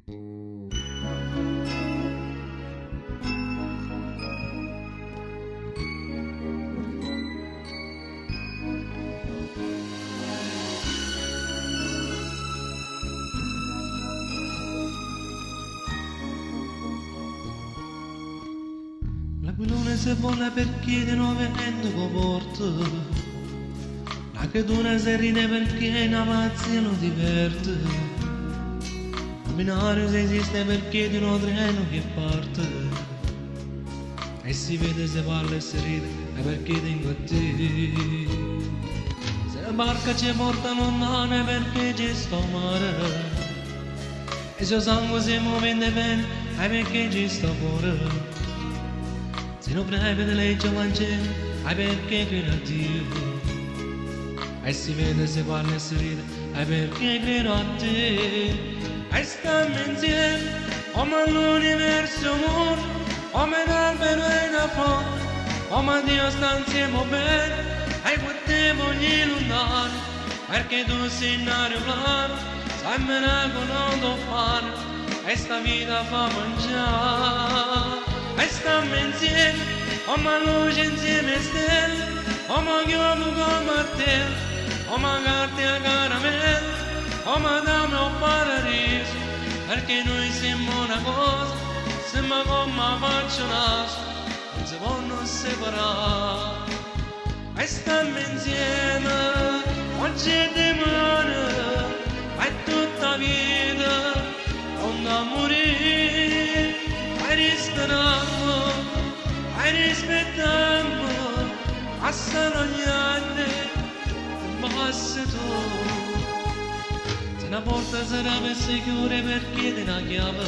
L'aquilone se vola perché di nuovo vento porta, la creatura si ride perché una pazzia lo diverte, il binario se esiste perché di un treno che parte, e si vede se parla e si ride è perché tengo a te. Se la barca ci porta lontana è perché ci sto mare, e se il sangue si muove in bene è perché ci sto cuore. Se non preme di legge Vangelo, è perché credo a Dio. E si vede, si parla e si ride, è perché credo a te. E stiamo insieme, come l'universo mondo, come l'albero e la flora, come Dio sta insieme bene, e con te voglio lontano, perché tu sei un aeroplano, sai me ne conosco fare, e sta vita fa mangiare. E stiamo insieme, come luce insieme a stelle, come chiumo con martello, come carte a caramello, come dame o paradiso, perché noi siamo una cosa, siamo come faccio naso, non si possono separare. E stiamo insieme, oggi e domani, e tutta vita, non da morire, e risperando, e rispettando, passano gli anni, basta tu. Se una porta sarà per sicura perché te la chiave,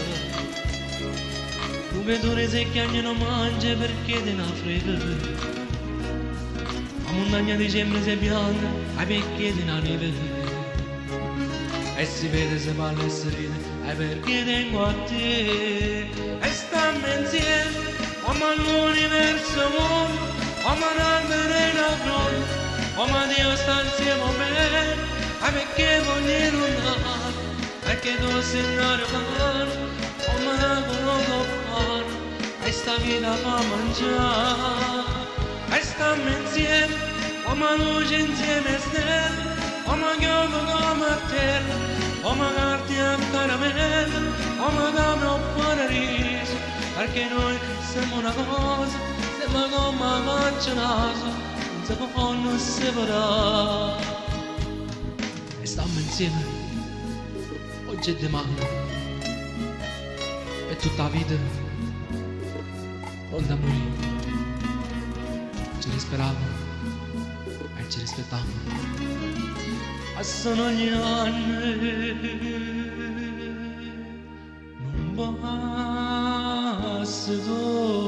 un vedore se chiagno non mangia perché te la frega. La montagna di dicembre si pianta, e perché te la neve. E si vede, si parla e si ride, è perché tengo a te. E stiamo insieme, come l'universo mondo, come l'albero e la flora, come Dio sta insieme bene, e perché voglio lontano, perché tu sei un aeroplano, come la conosco fare, e sta vita fa mangiare. E stiamo insieme, come luce insieme a stelle, come chiumo con martello, come carte a caramello, come dame o paradiso, perché noi siamo una cosa, siamo come faccio naso, non si possono separare. E stiamo insieme, oggi e domani, e tutta la vita, pronta a morire. Ci risperavamo e ci rispettavamo. Passano gli anni, non basta tu.